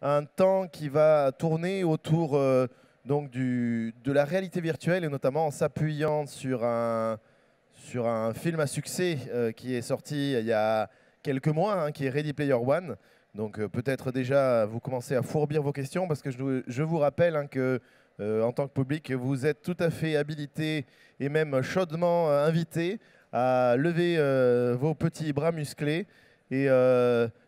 un temps qui va tourner autour donc de la réalité virtuelle et notamment en s'appuyant sur un film à succès qui est sorti il y a quelques mois, hein, qui est Ready Player One. Donc peut-être déjà vous commencez à fourbir vos questions parce que je vous rappelle hein, que en tant que public, vous êtes tout à fait habilité et même chaudement invité à lever vos petits bras musclés. Et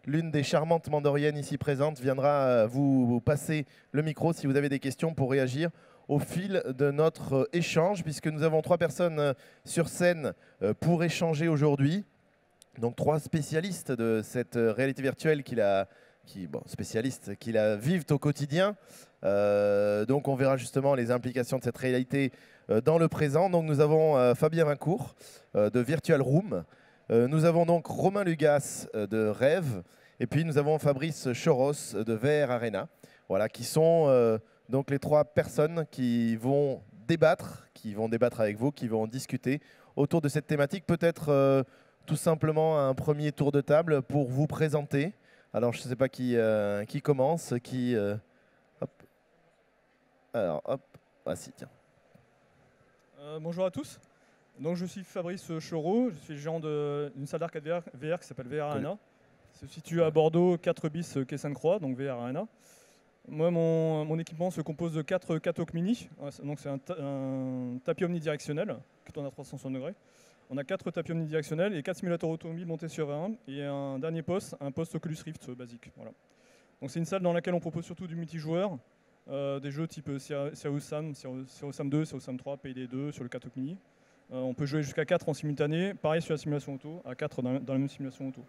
l'une des charmantes mandoriennes ici présentes viendra vous passer le micro si vous avez des questions pour réagir au fil de notre échange, puisque nous avons trois personnes sur scène pour échanger aujourd'hui. Donc trois spécialistes de cette réalité virtuelle spécialistes qui la vivent au quotidien. Donc on verra justement les implications de cette réalité dans le présent. Donc nous avons Fabien Vincourt de Virtual Room. Nous avons donc Romain Lugas de Rêve. Et puis nous avons Fabrice Choros de VR Arena. Voilà, qui sont donc les trois personnes qui vont débattre avec vous, qui vont discuter autour de cette thématique. Peut-être tout simplement un premier tour de table pour vous présenter. Alors, je ne sais pas qui commence, hop. Alors, hop. Ah si, tiens. Bonjour à tous. Donc, je suis Fabrice Choreau, je suis gérant d'une salle d'arcade VR qui s'appelle VR Arena. Se situe à Bordeaux, 4 bis quai Sainte-Croix, donc VR Arena. Moi, mon équipement se compose de 4 Katok Mini. Donc, c'est un tapis omnidirectionnel qui tourne à 360 degrés. On a 4 tapis omnidirectionnels et 4 simulateurs automobiles montés sur un. Et un dernier poste, un poste Oculus Rift basique. Voilà. Donc, c'est une salle dans laquelle on propose surtout du multijoueur. Des jeux type Serious Sam 2, Serious Sam 3, Payday 2 sur le Katok Mini. On peut jouer jusqu'à 4 en simultané. Pareil sur la simulation auto, à 4 dans la même simulation auto.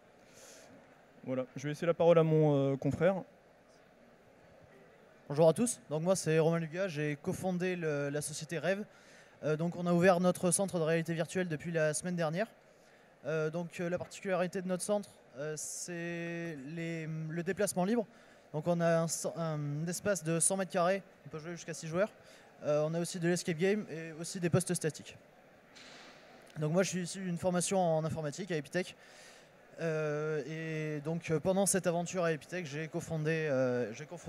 Voilà. Je vais laisser la parole à mon confrère. Bonjour à tous, donc moi c'est Romain Lugas, j'ai cofondé la société Rêve. Donc on a ouvert notre centre de réalité virtuelle depuis la semaine dernière. La particularité de notre centre, c'est le déplacement libre. Donc on a un espace de 100 mètres carrés, on peut jouer jusqu'à 6 joueurs. On a aussi de l'escape game et aussi des postes statiques. Donc moi je suis issu d'une formation en informatique à Epitech. Et donc pendant cette aventure à Epitech, j'ai cofondé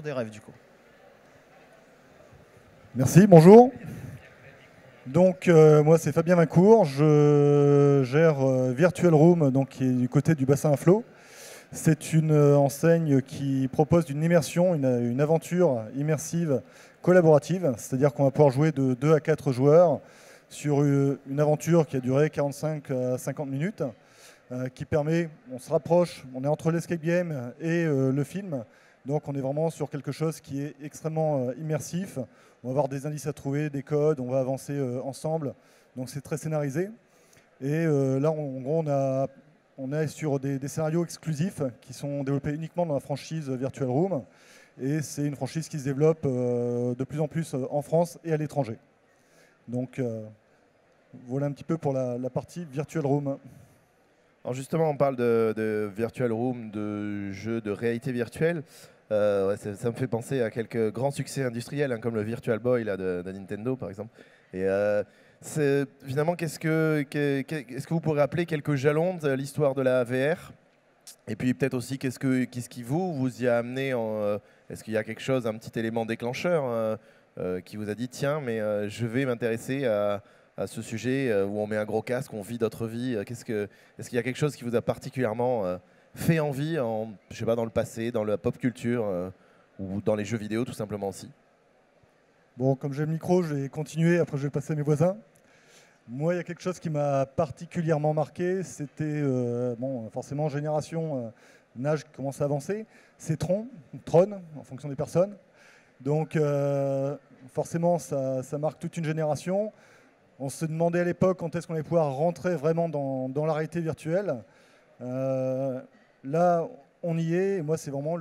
Rêve du coup. Merci, bonjour. Donc moi c'est Fabien Vincourt, je gère Virtual Room donc, qui est du côté du bassin à flot. C'est une enseigne qui propose une immersion, une aventure immersive collaborative, c'est-à-dire qu'on va pouvoir jouer de 2 à 4 joueurs sur une aventure qui a duré 45 à 50 minutes, qui permet, on se rapproche, on est entre l'escape game et le film, donc on est vraiment sur quelque chose qui est extrêmement immersif. On va avoir des indices à trouver, des codes, on va avancer ensemble, donc c'est très scénarisé. Et là, en gros, on est sur des scénarios exclusifs qui sont développés uniquement dans la franchise Virtual Room. Et c'est une franchise qui se développe de plus en plus en France et à l'étranger. Donc voilà un petit peu pour la partie Virtual Room. Alors justement, on parle de Virtual Room, de jeux de réalité virtuelle. Ouais, ça me fait penser à quelques grands succès industriels, hein, comme le Virtual Boy là, de Nintendo, par exemple. Et finalement, est-ce que vous pourrez rappeler quelques jalons de l'histoire de la VR? Et puis peut-être aussi, qu'est-ce qui vous y a amené est-ce qu'il y a quelque chose, un petit élément déclencheur qui vous a dit, tiens, mais je vais m'intéresser à ce sujet où on met un gros casque, on vit d'autres vies. Est-ce qu'il y a quelque chose qui vous a particulièrement fait envie, je sais pas, dans le passé, dans la pop culture ou dans les jeux vidéo tout simplement aussi? Bon, comme j'ai le micro, je vais continuer, après je vais passer à mes voisins. Moi, il y a quelque chose qui m'a particulièrement marqué, c'était, forcément, génération, âge qui commence à avancer, c'est Tron, en fonction des personnes. Donc, forcément, ça marque toute une génération. On se demandait à l'époque quand est-ce qu'on allait pouvoir rentrer vraiment dans la réalité virtuelle. Là, on y est, et moi, c'est vraiment,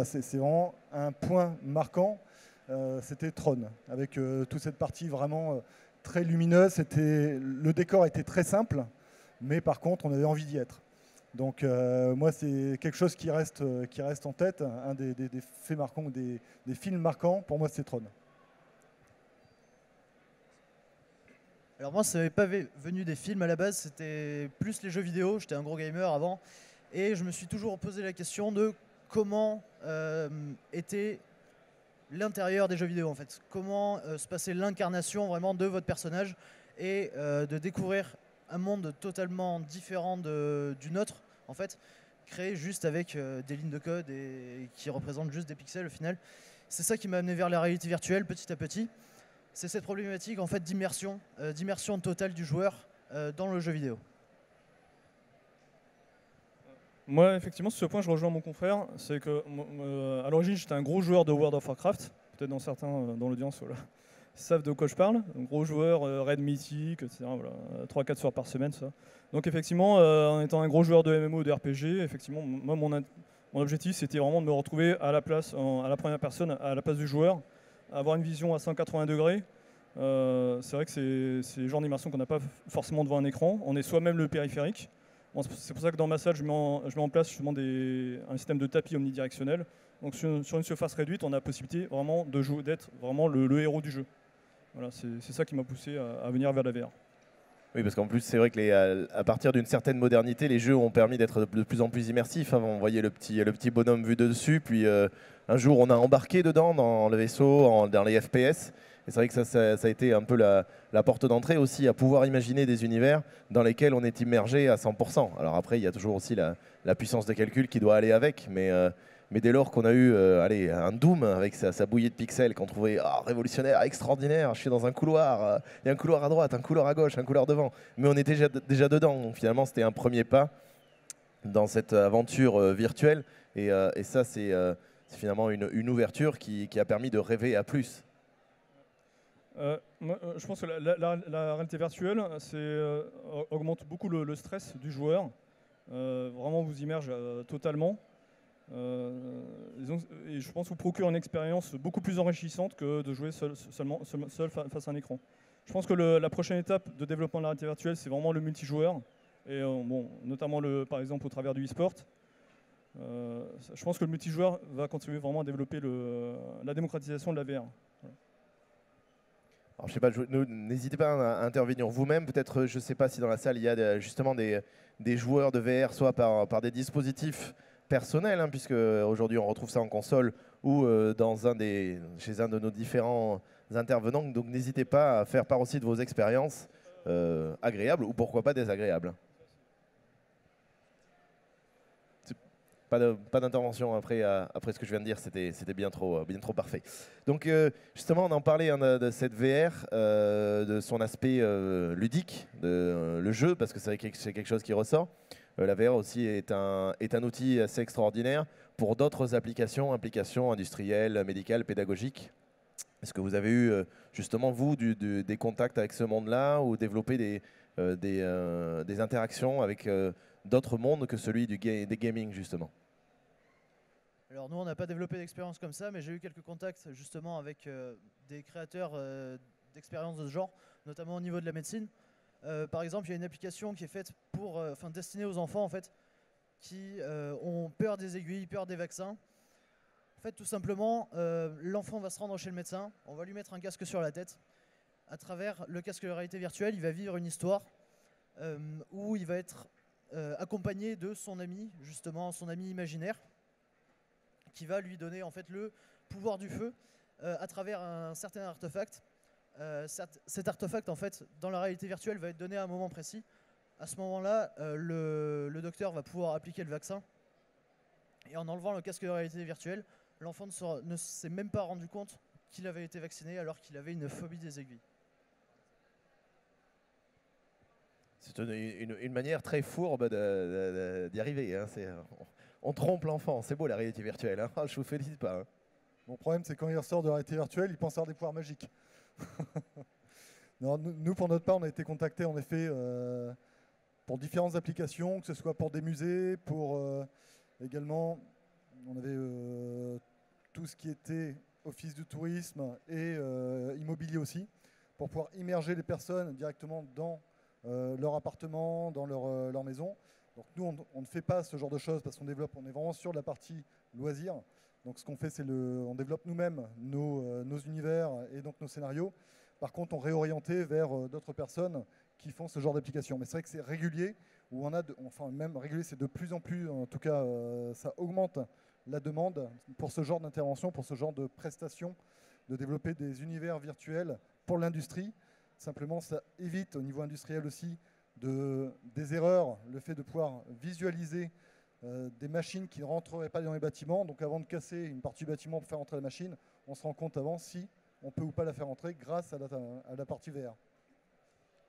c'est vraiment un point marquant. C'était Tron, avec toute cette partie vraiment très lumineuse. Le décor était très simple, mais par contre, on avait envie d'y être. Donc moi, c'est quelque chose qui reste en tête. Un des faits marquants, ou des films marquants, pour moi, c'est Tron. Alors moi, ça m'est pas venu des films à la base, c'était plus les jeux vidéo. J'étais un gros gamer avant. Et je me suis toujours posé la question de comment était l'intérieur des jeux vidéo en fait. Comment se passait l'incarnation vraiment de votre personnage et de découvrir un monde totalement différent du nôtre en fait, créé juste avec des lignes de code et qui représentent juste des pixels au final. C'est ça qui m'a amené vers la réalité virtuelle petit à petit. C'est cette problématique en fait d'immersion, d'immersion totale du joueur dans le jeu vidéo. Moi, effectivement, sur ce point, je rejoins mon confrère. C'est que, à l'origine, j'étais un gros joueur de World of Warcraft. Peut-être dans certains dans l'audience voilà, savent de quoi je parle. Un gros joueur, raid mythique, etc. Voilà, 3-4 soirs par semaine, ça. Donc, effectivement, en étant un gros joueur de MMO, de RPG, effectivement, moi, mon objectif, c'était vraiment de me retrouver à la place, à la première personne, à la place du joueur, avoir une vision à 180 degrés. C'est vrai que c'est le genre d'immersion qu'on n'a pas forcément devant un écran. On est soi-même le périphérique. C'est pour ça que dans ma salle, je mets en place justement un système de tapis omnidirectionnel. Donc sur une surface réduite, on a la possibilité vraiment d'être vraiment le héros du jeu. Voilà, c'est ça qui m'a poussé à venir vers la VR. Oui, parce qu'en plus, c'est vrai que à partir d'une certaine modernité, les jeux ont permis d'être de plus en plus immersifs. Avant, on voyait le petit bonhomme vu de dessus, puis un jour, on a embarqué dedans, dans le vaisseau, dans les FPS. Et c'est vrai que ça a été un peu la porte d'entrée aussi à pouvoir imaginer des univers dans lesquels on est immergé à 100%. Alors après, il y a toujours aussi la puissance de calcul qui doit aller avec, mais dès lors qu'on a eu un Doom avec sa bouillie de pixels qu'on trouvait révolutionnaire, extraordinaire, je suis dans un couloir, il y a un couloir à droite, un couloir à gauche, un couloir devant, mais on était déjà dedans. Donc finalement, c'était un premier pas dans cette aventure virtuelle. Et ça, c'est finalement une ouverture qui a permis de rêver à plus. Moi, je pense que la réalité virtuelle augmente beaucoup le stress du joueur. Vraiment vous immerge totalement. Et je pense vous procure une expérience beaucoup plus enrichissante que de jouer seul face à un écran. Je pense que la prochaine étape de développement de la réalité virtuelle, c'est vraiment le multijoueur. Et notamment par exemple au travers du e-sport. Je pense que le multijoueur va contribuer vraiment à développer la démocratisation de la VR. Alors, je sais pas, n'hésitez pas à intervenir vous-même. Peut-être, je ne sais pas si dans la salle, il y a justement des joueurs de VR, soit par des dispositifs personnels, hein, puisque aujourd'hui, on retrouve ça en console ou chez un de nos différents intervenants. Donc, n'hésitez pas à faire part aussi de vos expériences agréables ou pourquoi pas désagréables. Pas d'intervention après ce que je viens de dire, c'était bien trop parfait. Donc justement, on en parlait de cette VR, de son aspect ludique, le jeu, parce que c'est quelque chose qui ressort. La VR aussi est un outil assez extraordinaire pour d'autres applications industrielles, médicales, pédagogiques. Est-ce que vous avez eu justement, vous, des contacts avec ce monde-là ou développé des interactions avec d'autres mondes que celui des gaming, justement? Alors nous, on n'a pas développé d'expérience comme ça, mais j'ai eu quelques contacts justement avec des créateurs d'expériences de ce genre, notamment au niveau de la médecine. Par exemple, il y a une application qui est faite destinée aux enfants en fait, qui ont peur des aiguilles, peur des vaccins. En fait, tout simplement, l'enfant va se rendre chez le médecin, on va lui mettre un casque sur la tête. À travers le casque de réalité virtuelle, il va vivre une histoire où il va être accompagné de son ami, justement son ami imaginaire, qui va lui donner en fait le pouvoir du feu à travers un certain artefact. Cet artefact, en fait, dans la réalité virtuelle, va être donné à un moment précis. À ce moment-là, le docteur va pouvoir appliquer le vaccin. Et en enlevant le casque de réalité virtuelle, l'enfant ne s'est même pas rendu compte qu'il avait été vacciné alors qu'il avait une phobie des aiguilles. C'est une manière très fourbe d'y arriver. Hein. On trompe l'enfant, c'est beau la réalité virtuelle. Hein. Je vous félicite pas. Hein. Mon problème, c'est quand il ressort de la réalité virtuelle, il pense avoir des pouvoirs magiques. Non, nous, pour notre part, on a été contactés en effet pour différentes applications, que ce soit pour des musées, pour également, on avait tout ce qui était office du tourisme et immobilier aussi, pour pouvoir immerger les personnes directement dans leur appartement, dans leur maison. Donc nous, on ne fait pas ce genre de choses parce qu'on est vraiment sur la partie loisirs. Donc ce qu'on fait, c'est on développe nous-mêmes nos univers et donc nos scénarios. Par contre, on réorientait vers d'autres personnes qui font ce genre d'application. Mais c'est vrai que c'est régulier, même régulier, c'est de plus en plus, en tout cas, ça augmente la demande pour ce genre d'intervention, pour ce genre de prestations, de développer des univers virtuels pour l'industrie. Simplement, ça évite au niveau industriel aussi des erreurs, le fait de pouvoir visualiser des machines qui ne rentreraient pas dans les bâtiments. Donc avant de casser une partie du bâtiment pour faire entrer la machine, on se rend compte avant si on peut ou pas la faire entrer grâce à la partie VR.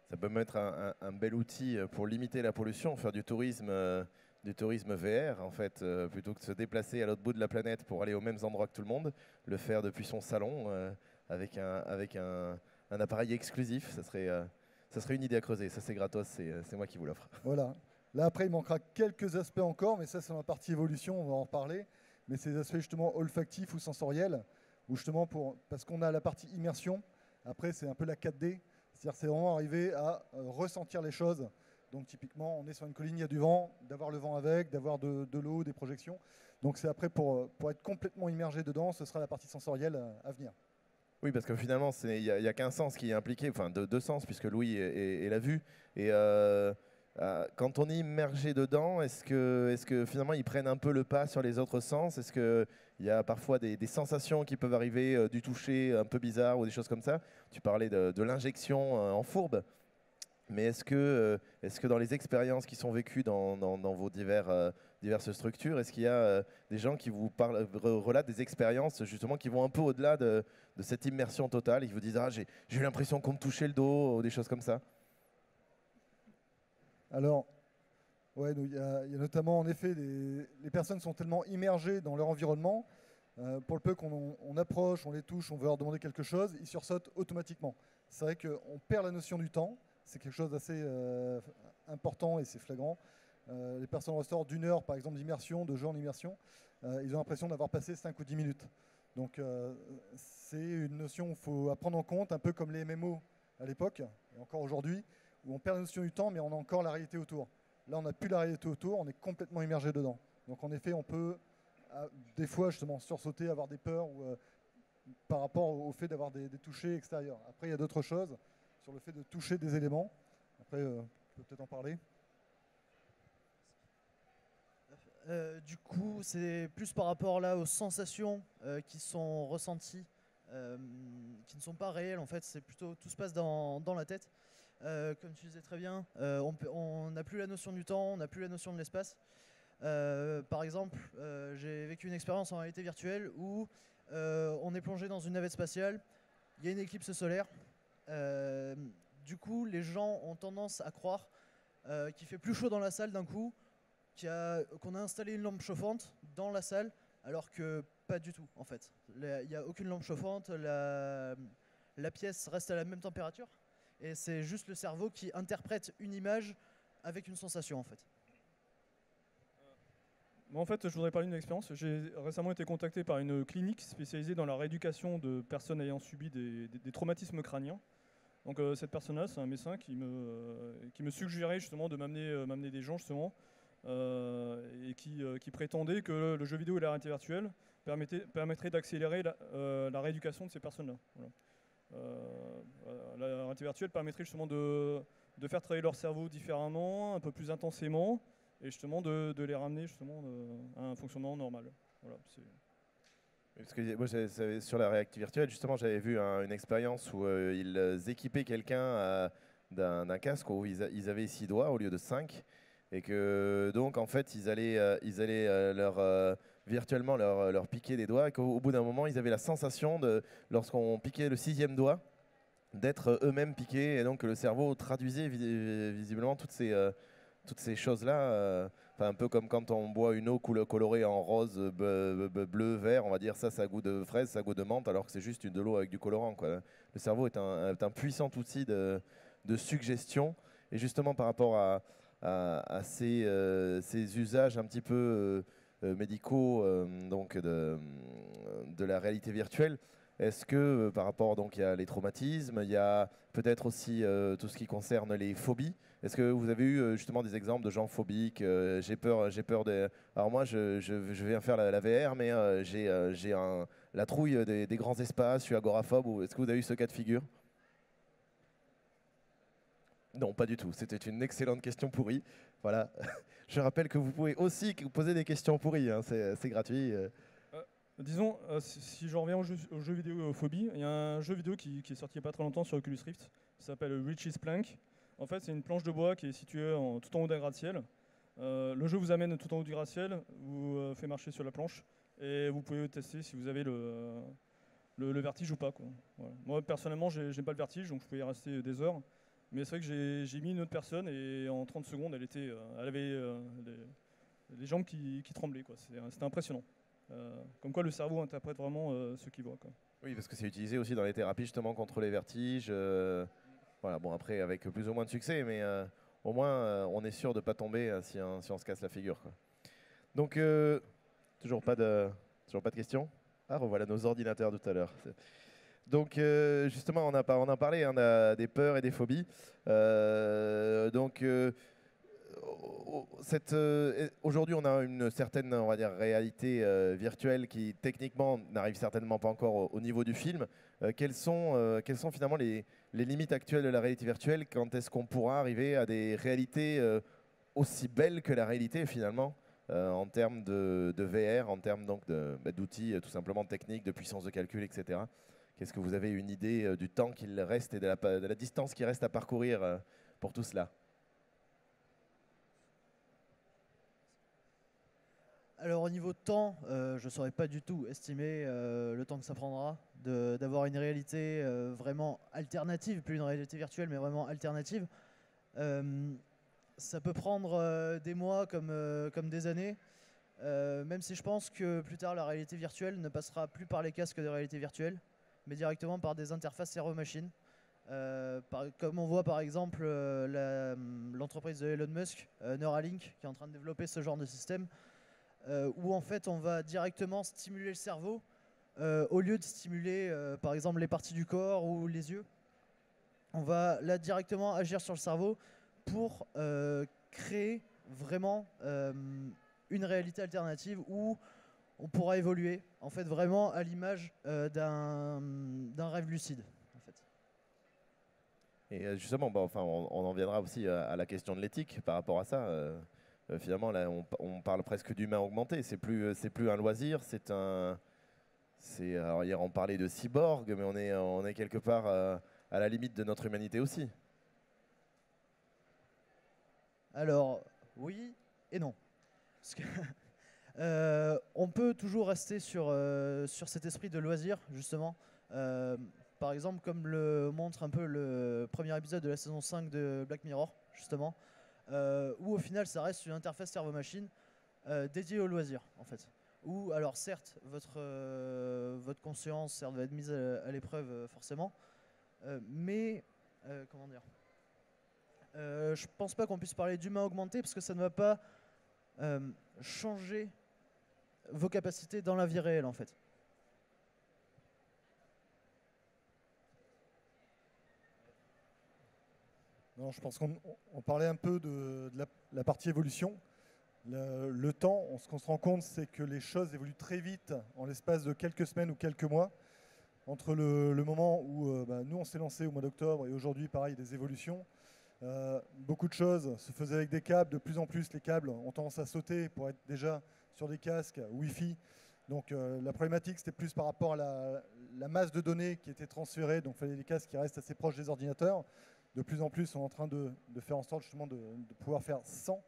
Ça peut être un bel outil pour limiter la pollution, faire du tourisme VR, en fait, plutôt que de se déplacer à l'autre bout de la planète pour aller aux mêmes endroits que tout le monde, le faire depuis son salon avec un appareil exclusif, ça serait une idée à creuser. Ça, c'est gratos, c'est moi qui vous l'offre. Voilà. Là, après, il manquera quelques aspects encore, mais ça, c'est dans la partie évolution, on va en reparler. Mais c'est des aspects justement olfactifs ou sensoriels, ou justement parce qu'on a la partie immersion. Après, c'est un peu la 4D, c'est-à-dire c'est vraiment arriver à ressentir les choses. Donc typiquement, on est sur une colline, il y a du vent, d'avoir le vent avec, d'avoir de l'eau, des projections. Donc c'est après pour être complètement immergé dedans, ce sera la partie sensorielle à venir. Oui, parce que finalement, il n'y a qu'un sens qui est impliqué, enfin deux sens, puisque l'ouïe et la vue. Et quand on est immergé dedans, est-ce que finalement ils prennent un peu le pas sur les autres sens? Est-ce qu'il y a parfois des sensations qui peuvent arriver, du toucher un peu bizarre ou des choses comme ça? Tu parlais de l'injection en fourbe. Mais est-ce que dans les expériences qui sont vécues dans vos diverses structures, est-ce qu'il y a des gens qui vous relatent des expériences justement qui vont un peu au-delà de cette immersion totale et qui vous disent « Ah, j'ai eu l'impression qu'on me touchait le dos » ou des choses comme ça? Alors, ouais, il y a notamment en effet, les personnes sont tellement immergées dans leur environnement, pour le peu qu'on approche, on les touche, on veut leur demander quelque chose, ils sursautent automatiquement. C'est vrai qu'on perd la notion du temps. C'est quelque chose d'assez important et c'est flagrant. Les personnes ressortent d'une heure, par exemple, d'immersion, de jeu en immersion. Ils ont l'impression d'avoir passé 5 ou 10 minutes. Donc c'est une notion qu'il faut prendre en compte, un peu comme les MMO à l'époque, et encore aujourd'hui, où on perd la notion du temps, mais on a encore la réalité autour. Là, on n'a plus la réalité autour, on est complètement immergé dedans. Donc en effet, on peut des fois justement sursauter, avoir des peurs par rapport au fait d'avoir des touchés extérieurs. Après, il y a d'autres choses sur le fait de toucher des éléments. Après, je peux peut-être en parler. Du coup, c'est plus par rapport là aux sensations qui sont ressenties, qui ne sont pas réelles en fait. C'est plutôt tout se passe dans la tête. Comme tu disais très bien, on n'a plus la notion du temps, on n'a plus la notion de l'espace. Par exemple, j'ai vécu une expérience en réalité virtuelle où on est plongé dans une navette spatiale. Il y a une éclipse solaire. Du coup, les gens ont tendance à croire qu'il fait plus chaud dans la salle d'un coup, qu'on a installé une lampe chauffante dans la salle, alors que pas du tout en fait. Il n'y a aucune lampe chauffante, la pièce reste à la même température, et c'est juste le cerveau qui interprète une image avec une sensation en fait. Moi, en fait, je voudrais parler d'une expérience. J'ai récemment été contacté par une clinique spécialisée dans la rééducation de personnes ayant subi des traumatismes crâniens. Donc cette personne-là, c'est un médecin qui me suggérait justement de m'amener des gens justement et qui prétendait que le jeu vidéo et la réalité virtuelle permettraient d'accélérer la rééducation de ces personnes-là. Voilà. La réalité virtuelle permettrait justement de faire travailler leur cerveau différemment, un peu plus intensément, et justement de les ramener justement à un fonctionnement normal. Voilà, parce que moi, sur la réalité virtuelle, justement, j'avais vu une expérience où ils équipaient quelqu'un d'un casque où ils avaient 6 doigts au lieu de 5, et que donc en fait ils allaient virtuellement leur piquer des doigts, et qu'au bout d'un moment ils avaient la sensation lorsqu'on piquait le 6e doigt d'être eux-mêmes piqués, et donc le cerveau traduisait visiblement toutes ces choses-là, un peu comme quand on boit une eau colorée en rose, bleu, vert, on va dire ça a goût de fraise, ça a goût de menthe, alors que c'est juste de l'eau avec du colorant, quoi. Le cerveau est un puissant outil de suggestion, et justement par rapport à ces usages un petit peu médicaux donc de la réalité virtuelle. Est-ce que par rapport, donc il y a les traumatismes, il y a peut-être aussi tout ce qui concerne les phobies. Est-ce que vous avez eu justement des exemples de gens phobiques? J'ai peur des... Alors moi je viens faire la VR, mais j'ai la trouille des grands espaces, je suis agoraphobe. Est-ce que vous avez eu ce cas de figure? Non, pas du tout. C'était une excellente question pourrie. Voilà. Je rappelle que vous pouvez aussi poser des questions pourries, hein. C'est gratuit. Disons, si je reviens au jeu vidéo Phobie, il y a un jeu vidéo qui est sorti il n'y a pas très longtemps sur Oculus Rift. Ça s'appelle Richie's Plank. En fait, c'est une planche de bois qui est située tout en haut d'un gratte-ciel. Le jeu vous amène tout en haut du gratte-ciel, vous fait marcher sur la planche et vous pouvez tester si vous avez le vertige ou pas, quoi. Voilà. Moi, personnellement, j'ai pas le vertige, donc je peux y rester des heures. Mais c'est vrai que j'ai mis une autre personne et en 30 secondes, elle avait les jambes qui tremblaient, quoi. C'était impressionnant. Comme quoi le cerveau interprète vraiment ce qu'il voit, quoi. Oui, parce que c'est utilisé aussi dans les thérapies justement contre les vertiges. Voilà, bon après avec plus ou moins de succès, mais au moins on est sûr de ne pas tomber si on se casse la figure, quoi. Donc toujours pas de questions. Ah, revoilà nos ordinateurs tout à l'heure. Donc justement, on a parlé, hein, des peurs et des phobies. Aujourd'hui, on a une certaine, on va dire, réalité virtuelle qui techniquement n'arrive certainement pas encore au niveau du film. Quelles sont finalement les limites actuelles de la réalité virtuelle? Quand est-ce qu'on pourra arriver à des réalités aussi belles que la réalité finalement, en termes de VR, en termes donc d'outils tout simplement techniques, de puissance de calcul, etc. Qu'est-ce que vous avez une idée du temps qu'il reste et de la distance qui reste à parcourir pour tout cela? Alors au niveau de temps, je ne saurais pas du tout estimer le temps que ça prendra d'avoir une réalité vraiment alternative, plus une réalité virtuelle, mais vraiment alternative. Ça peut prendre des mois comme des années, même si je pense que plus tard la réalité virtuelle ne passera plus par les casques de réalité virtuelle, mais directement par des interfaces cerveau-machine. Comme on voit par exemple l'entreprise de Elon Musk, Neuralink, qui est en train de développer ce genre de système, où en fait on va directement stimuler le cerveau au lieu de stimuler par exemple les parties du corps ou les yeux. On va là directement agir sur le cerveau pour créer vraiment une réalité alternative où on pourra évoluer en fait vraiment à l'image d'un rêve lucide en fait. Et justement, enfin, on en viendra aussi à la question de l'éthique par rapport à ça. Finalement, là, on parle presque d'humain augmenté. C'est plus un loisir. Alors hier, on parlait de cyborg, mais on est quelque part à la limite de notre humanité aussi. Alors, oui et non. Parce que on peut toujours rester sur cet esprit de loisir, justement. Par exemple, comme le montre un peu le premier épisode de la saison 5 de Black Mirror, justement, où au final, ça reste une interface cerveau-machine dédiée au loisir, en fait. Où, alors certes, votre conscience certes, va être mise à l'épreuve, forcément, mais, comment dire, je pense pas qu'on puisse parler d'humain augmenté parce que ça ne va pas changer vos capacités dans la vie réelle en fait. Non, je pense qu'on parlait un peu de la partie évolution. Le temps, ce qu'on se rend compte, c'est que les choses évoluent très vite en l'espace de quelques semaines ou quelques mois. Entre le moment où nous on s'est lancé au mois d'octobre et aujourd'hui pareil des évolutions. Beaucoup de choses se faisaient avec des câbles. De plus en plus, les câbles ont tendance à sauter pour être déjà sur des casques Wi-Fi. Donc la problématique, c'était plus par rapport à la masse de données qui était transférée. Donc il fallait des casques qui restent assez proches des ordinateurs. De plus en plus, on est en train de faire en sorte justement de pouvoir faire sans.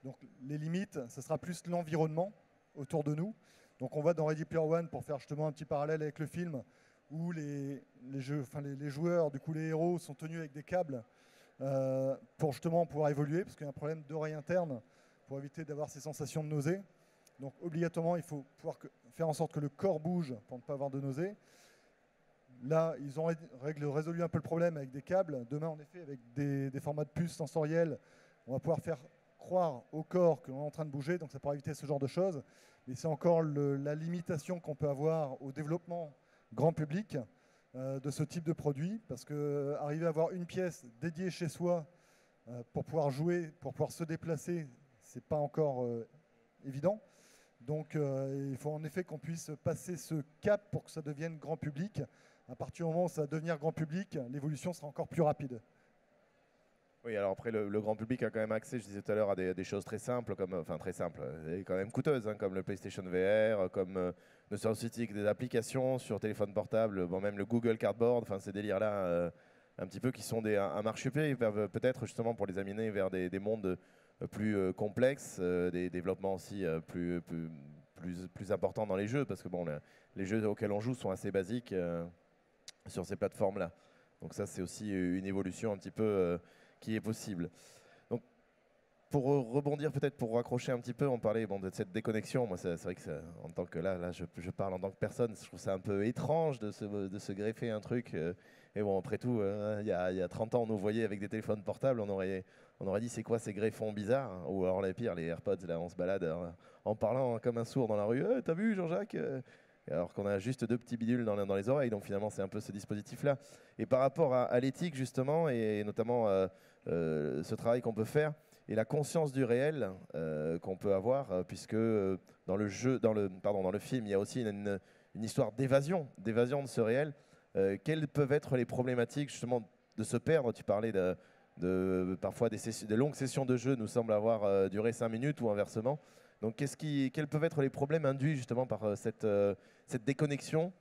Donc les limites, ce sera plus l'environnement autour de nous. Donc on va dans Ready Player One pour faire justement un petit parallèle avec le film où les joueurs, du coup les héros, sont tenus avec des câbles pour justement pouvoir évoluer, parce qu'il y a un problème d'oreille interne pour éviter d'avoir ces sensations de nausée. Donc obligatoirement, il faut pouvoir faire en sorte que le corps bouge pour ne pas avoir de nausée. Là, ils ont résolu un peu le problème avec des câbles. Demain, en effet, avec des formats de puces sensorielles, on va pouvoir faire croire au corps qu'on est en train de bouger, donc ça pourra éviter ce genre de choses. Mais c'est encore la limitation qu'on peut avoir au développement grand public de ce type de produit, parce qu'arriver à avoir une pièce dédiée chez soi pour pouvoir jouer, pour pouvoir se déplacer, c'est pas encore évident. Donc il faut en effet qu'on puisse passer ce cap pour que ça devienne grand public. À partir du moment où ça va devenir grand public, l'évolution sera encore plus rapide. Oui, alors après, le grand public a quand même accès, je disais tout à l'heure, à des choses très simples, enfin très simples, et quand même coûteuses, hein, comme le PlayStation VR, comme ne serait-ce aussi que des applications sur téléphone portable, bon, même le Google Cardboard, enfin ces délires-là, un petit peu qui sont un marchepied, peut-être justement pour les amener vers des mondes plus complexes, des développements aussi plus importants dans les jeux, parce que bon, les jeux auxquels on joue sont assez basiques sur ces plateformes-là. Donc ça, c'est aussi une évolution un petit peu qui est possible. Donc, pour rebondir, peut-être pour raccrocher un petit peu, on parlait bon, de cette déconnexion. Moi, c'est vrai que en tant que là je parle en tant que personne, je trouve ça un peu étrange de se greffer un truc. Et bon, après tout, il y a 30 ans, on nous voyait avec des téléphones portables, on aurait dit c'est quoi ces greffons bizarres, hein. Ou alors les pires, les AirPods, là, on se balade en parlant comme un sourd dans la rue. T'as vu, Jean-Jacques alors qu'on a juste 2 petits bidules dans les oreilles, donc finalement c'est un peu ce dispositif-là. Et par rapport à l'éthique justement, et notamment ce travail qu'on peut faire, et la conscience du réel qu'on peut avoir, puisque dans le film, il y a aussi une histoire d'évasion de ce réel. Quelles peuvent être les problématiques justement de se perdre? Tu parlais parfois des longues sessions de jeu nous semblent avoir duré 5 minutes ou inversement. Donc quels peuvent être les problèmes induits justement par cette déconnexion,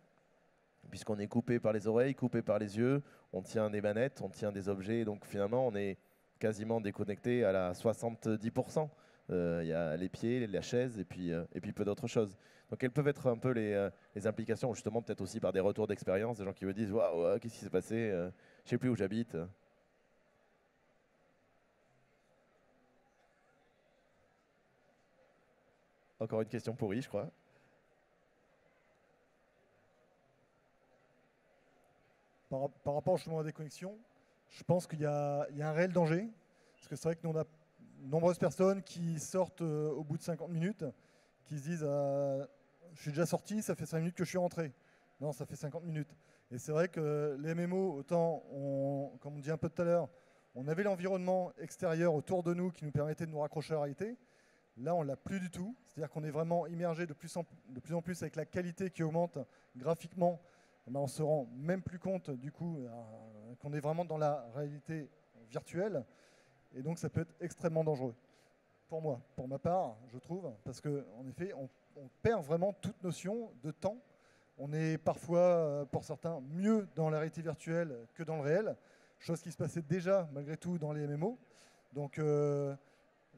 puisqu'on est coupé par les oreilles, coupé par les yeux, on tient des manettes, on tient des objets, donc finalement on est quasiment déconnecté à la 70%. Il y a les pieds, la chaise et puis peu d'autres choses. Donc quelles peuvent être un peu les implications, justement peut-être aussi par des retours d'expérience, des gens qui me disent « Waouh, qu'est-ce qui s'est passé je ne sais plus où j'habite ». Encore une question pourrie, je crois. Par rapport justement à la déconnexion, je pense qu'il y a un réel danger. Parce que c'est vrai que nous, on a de nombreuses personnes qui sortent au bout de 50 minutes, qui se disent je suis déjà sorti, ça fait 5 minutes que je suis rentré. Non, ça fait 50 minutes. Et c'est vrai que les MMO, autant, comme on dit un peu tout à l'heure, on avait l'environnement extérieur autour de nous qui nous permettait de nous raccrocher à la réalité. Là, on ne l'a plus du tout. C'est-à-dire qu'on est vraiment immergé de plus en plus avec la qualité qui augmente graphiquement. Ben, on se rend même plus compte du coup qu'on est vraiment dans la réalité virtuelle. Et donc, ça peut être extrêmement dangereux. Pour moi, pour ma part, je trouve, parce qu'en effet, on perd vraiment toute notion de temps. On est parfois, pour certains, mieux dans la réalité virtuelle que dans le réel, chose qui se passait déjà, malgré tout, dans les MMO. Donc là,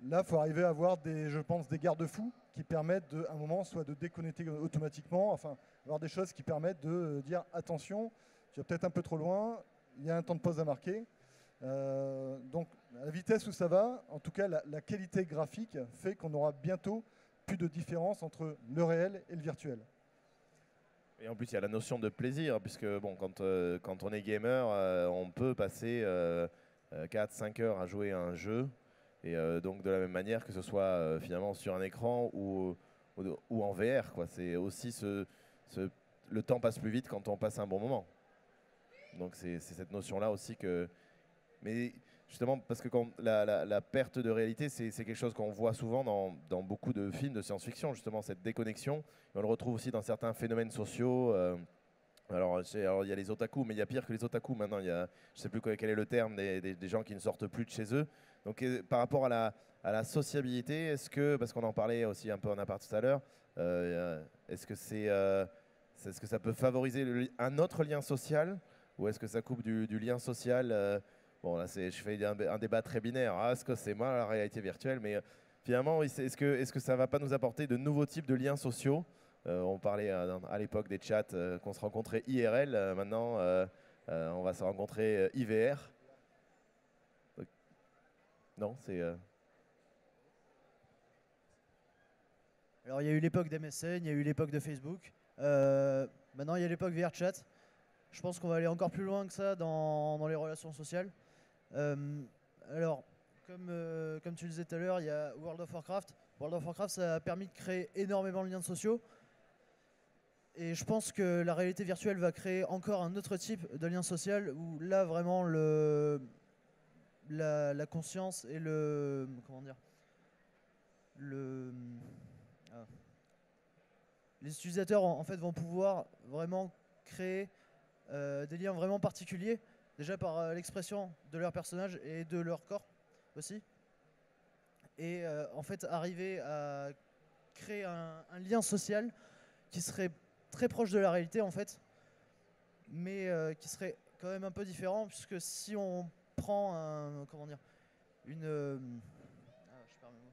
il faut arriver à avoir, je pense, des garde-fous qui permettent, à un moment, soit de déconnecter automatiquement, enfin, avoir des choses qui permettent de dire « Attention, tu vas peut-être un peu trop loin, il y a un temps de pause à marquer ». Donc, à la vitesse où ça va, en tout cas, la qualité graphique fait qu'on aura bientôt plus de différence entre le réel et le virtuel. Et en plus, il y a la notion de plaisir, puisque bon, quand on est gamer, on peut passer 4-5 heures à jouer à un jeu. Et donc, de la même manière que ce soit finalement sur un écran ou en VR, quoi. C'est aussi le temps passe plus vite quand on passe un bon moment. Donc, c'est cette notion-là aussi que... Mais justement, parce que la perte de réalité, c'est quelque chose qu'on voit souvent dans beaucoup de films de science-fiction, justement, cette déconnexion. Et on le retrouve aussi dans certains phénomènes sociaux. Alors, il y a les otaku, mais il y a pire que les otaku maintenant. Je ne sais plus quel est le terme, des gens qui ne sortent plus de chez eux. Donc, par rapport à la sociabilité, est-ce que, parce qu'on en parlait aussi un peu en appart tout à l'heure, est-ce que ça peut favoriser un autre lien social, ou est-ce que ça coupe du lien social bon, là, je fais un débat très binaire. Est-ce que c'est moi la réalité virtuelle? Mais finalement, est-ce que ça ne va pas nous apporter de nouveaux types de liens sociaux? On parlait à l'époque des chats qu'on se rencontrait IRL. Maintenant, on va se rencontrer IVR. Non, c'est... Alors, il y a eu l'époque d'MSN, il y a eu l'époque de Facebook. Maintenant, il y a l'époque VRChat. Je pense qu'on va aller encore plus loin que ça dans les relations sociales. Alors, comme tu le disais tout à l'heure, il y a World of Warcraft. World of Warcraft, ça a permis de créer énormément de liens sociaux. Et je pense que la réalité virtuelle va créer encore un autre type de lien social où là, vraiment, la conscience et comment dire, les utilisateurs en fait vont pouvoir vraiment créer des liens vraiment particuliers déjà par l'expression de leur personnage et de leur corps aussi. Et en fait, arriver à créer un lien social qui serait très proche de la réalité en fait, mais qui serait quand même un peu différent, puisque si on prend un, comment dire, une... je perds mes mots.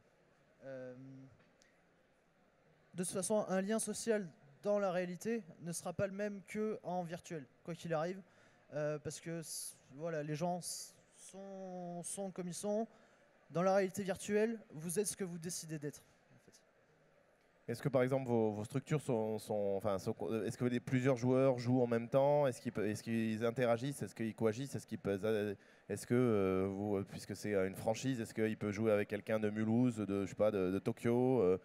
De toute façon, un lien social dans la réalité ne sera pas le même qu'en virtuel, quoi qu'il arrive, parce que voilà, les gens sont comme ils sont. Dans la réalité virtuelle, vous êtes ce que vous décidez d'être. En fait. Est-ce que par exemple vos structures est-ce que plusieurs joueurs jouent en même temps? Est-ce qu'ils interagissent? Est-ce qu'ils coagissent? Est-ce que vous, puisque c'est une franchise, est-ce qu'il peut jouer avec quelqu'un de Mulhouse, je sais pas, de Tokyo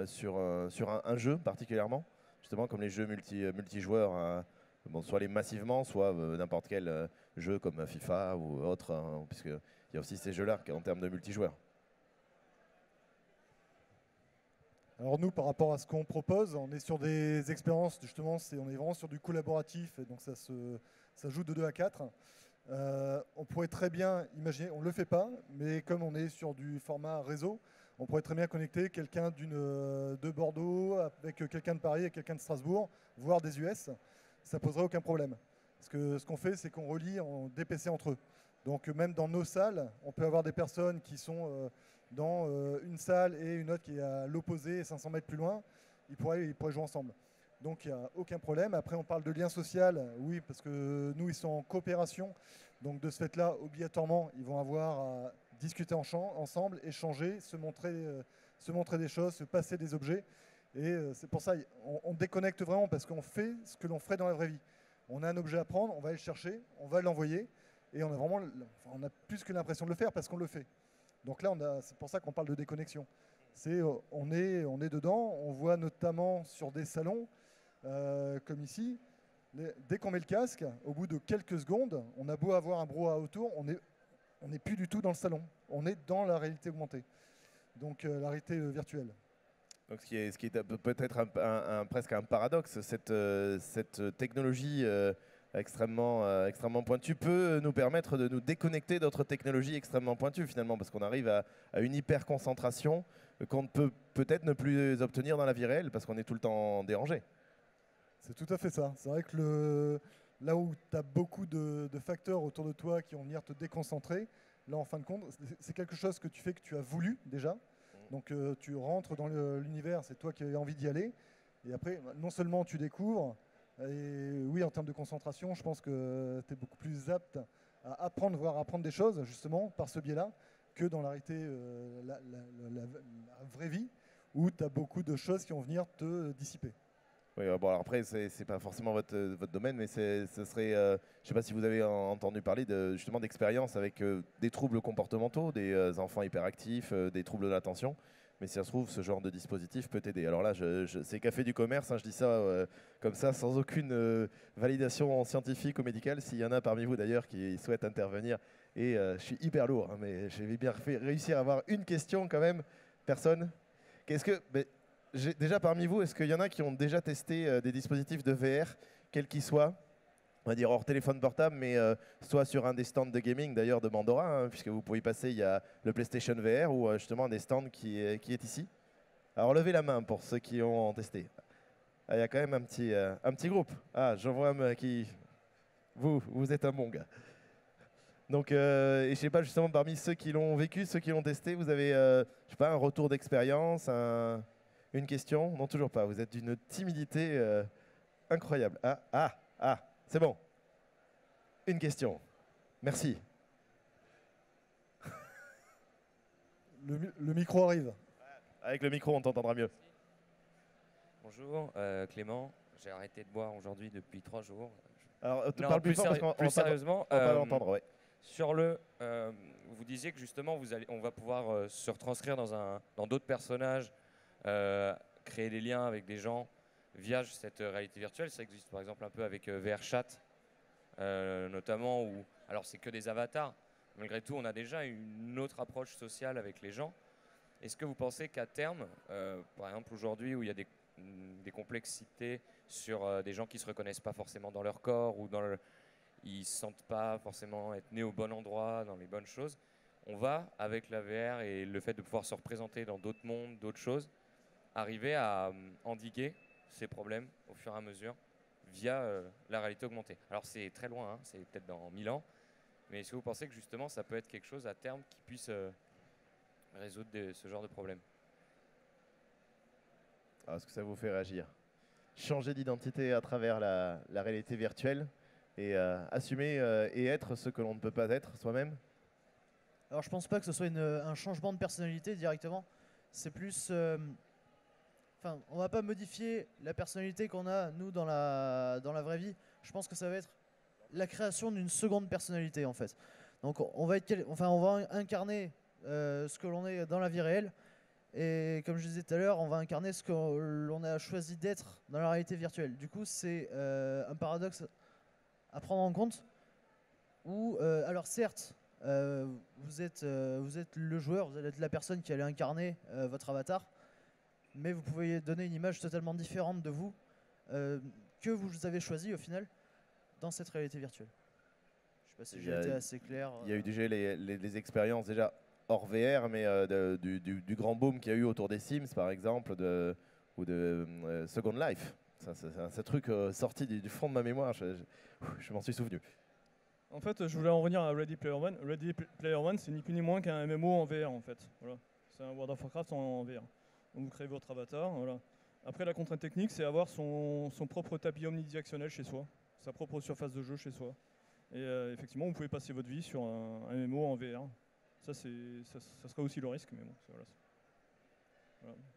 sur un jeu particulièrement? Justement comme les jeux multijoueurs, bon, soit les massivement, soit n'importe quel jeu comme FIFA ou autre, hein, puisqu'il y a aussi ces jeux-là en termes de multijoueurs. Alors nous, par rapport à ce qu'on propose, on est sur des expériences, justement, on est vraiment sur du collaboratif, et donc ça joue de 2 à 4. On pourrait très bien imaginer, on ne le fait pas, mais comme on est sur du format réseau, on pourrait très bien connecter quelqu'un de Bordeaux avec quelqu'un de Paris et quelqu'un de Strasbourg, voire des US. Ça ne poserait aucun problème. Parce que ce qu'on fait, c'est qu'on relie en DPC entre eux. Donc même dans nos salles, on peut avoir des personnes qui sont dans une salle et une autre qui est à l'opposé, 500 mètres plus loin. Ils pourraient jouer ensemble. Donc il n'y a aucun problème. Après, on parle de lien social. Oui, parce que nous, ils sont en coopération. Donc de ce fait-là, obligatoirement, ils vont avoir à discuter ensemble, échanger, se montrer des choses, se passer des objets. Et c'est pour ça on déconnecte vraiment parce qu'on fait ce que l'on ferait dans la vraie vie. On a un objet à prendre, on va aller le chercher, on va l'envoyer et on a plus que l'impression de le faire parce qu'on le fait. Donc là, c'est pour ça qu'on parle de déconnexion. On est dedans, on voit notamment sur des salons comme ici, dès qu'on met le casque, au bout de quelques secondes, on a beau avoir un brouhaha autour, on n'est plus du tout dans le salon. On est dans la réalité augmentée, donc la réalité virtuelle. Donc, ce qui est peut-être presque un paradoxe, cette technologie extrêmement pointue peut nous permettre de nous déconnecter d'autres technologies extrêmement pointues finalement, parce qu'on arrive à une hyper concentration qu'on ne peut peut-être ne plus obtenir dans la vie réelle parce qu'on est tout le temps dérangé. C'est tout à fait ça. C'est vrai que là où tu as beaucoup de facteurs autour de toi qui vont venir te déconcentrer, là en fin de compte, c'est quelque chose que tu fais, que tu as voulu déjà. Donc tu rentres dans l'univers, c'est toi qui as envie d'y aller. Et après, non seulement tu découvres, et oui, en termes de concentration, je pense que tu es beaucoup plus apte à apprendre, voire à apprendre des choses, justement, par ce biais-là, que dans la réalité, la vraie vie, où tu as beaucoup de choses qui vont venir te dissiper. Oui, bon, alors après, c'est pas forcément votre domaine, mais ce serait, je ne sais pas si vous avez entendu parler justement d'expériences avec des troubles comportementaux, des enfants hyperactifs, des troubles de l'attention. Mais si ça se trouve, ce genre de dispositif peut t'aider. Alors là, c'est Café du Commerce, hein, je dis ça comme ça, sans aucune validation scientifique ou médicale. S'il y en a parmi vous d'ailleurs qui souhaitent intervenir, et je suis hyper lourd, hein, mais je vais bien réussir à avoir une question quand même. Personne? Déjà parmi vous, est-ce qu'il y en a qui ont déjà testé des dispositifs de VR, quels qu'ils soient, on va dire hors téléphone portable, mais soit sur un des stands de gaming d'ailleurs de Mandora, hein, puisque vous pouvez y passer, il y a le PlayStation VR ou justement un des stands qui est ici. Alors levez la main pour ceux qui ont testé. Ah, il y a quand même un petit groupe. Ah, j'en vois qui... Vous êtes un bon gars. Donc, et je sais pas, justement, parmi ceux qui l'ont vécu, ceux qui l'ont testé, vous avez, je sais pas, un retour d'expérience, une question? Non, toujours pas. Vous êtes d'une timidité incroyable. Ah, c'est bon. Une question. Merci. Le micro arrive. Avec le micro, on t'entendra mieux. Bonjour, Clément. J'ai arrêté de boire aujourd'hui depuis 3 jours. Alors, tu parles plus fort parce qu'on plus sérieusement, on va l'entendre, ouais. Sur vous disiez que justement, on va pouvoir se retranscrire dans d'autres personnages, créer des liens avec des gens via cette réalité virtuelle. Ça existe par exemple un peu avec VRChat, notamment, où alors c'est que des avatars. Malgré tout, on a déjà une autre approche sociale avec les gens. Est-ce que vous pensez qu'à terme, par exemple aujourd'hui où il y a des complexités sur des gens qui ne se reconnaissent pas forcément dans leur corps ou ils ne se sentent pas forcément être nés au bon endroit, dans les bonnes choses. On va, avec la VR et le fait de pouvoir se représenter dans d'autres mondes, d'autres choses, arriver à endiguer ces problèmes au fur et à mesure via la réalité augmentée. Alors c'est très loin, hein, c'est peut-être dans 1000 ans, mais est-ce que vous pensez que justement ça peut être quelque chose à terme qui puisse résoudre ce genre de problème? Alors, est-ce que ça vous fait réagir? Changer d'identité à travers la réalité virtuelle et assumer et être ce que l'on ne peut pas être soi-même? Alors je pense pas que ce soit un changement de personnalité directement. C'est plus... Enfin, on va pas modifier la personnalité qu'on a, nous, dans la vraie vie. Je pense que ça va être la création d'une seconde personnalité, en fait. Donc on va incarner ce que l'on est dans la vie réelle. Et comme je disais tout à l'heure, on va incarner ce que l'on a choisi d'être dans la réalité virtuelle. Du coup, c'est un paradoxe à prendre en compte. Alors certes, vous êtes le joueur, vous allez être la personne qui allait incarner votre avatar, mais vous pouvez donner une image totalement différente de vous que vous avez choisi au final dans cette réalité virtuelle. Je sais pas si j'ai été assez clair. Il y a eu déjà les expériences déjà hors VR, mais du grand boom qu'il y a eu autour des Sims, par exemple, ou de Second Life. C'est un truc sorti du fond de ma mémoire, je m'en suis souvenu. En fait, je voulais en revenir à Ready Player One. Ready Player One, c'est ni plus ni moins qu'un MMO en VR, en fait. Voilà. C'est un World of Warcraft en VR. Donc vous créez votre avatar. Voilà. Après, la contrainte technique, c'est avoir son propre tapis omnidirectionnel chez soi, sa propre surface de jeu chez soi. Et effectivement, vous pouvez passer votre vie sur un MMO en VR. Ça sera aussi le risque, mais bon, voilà.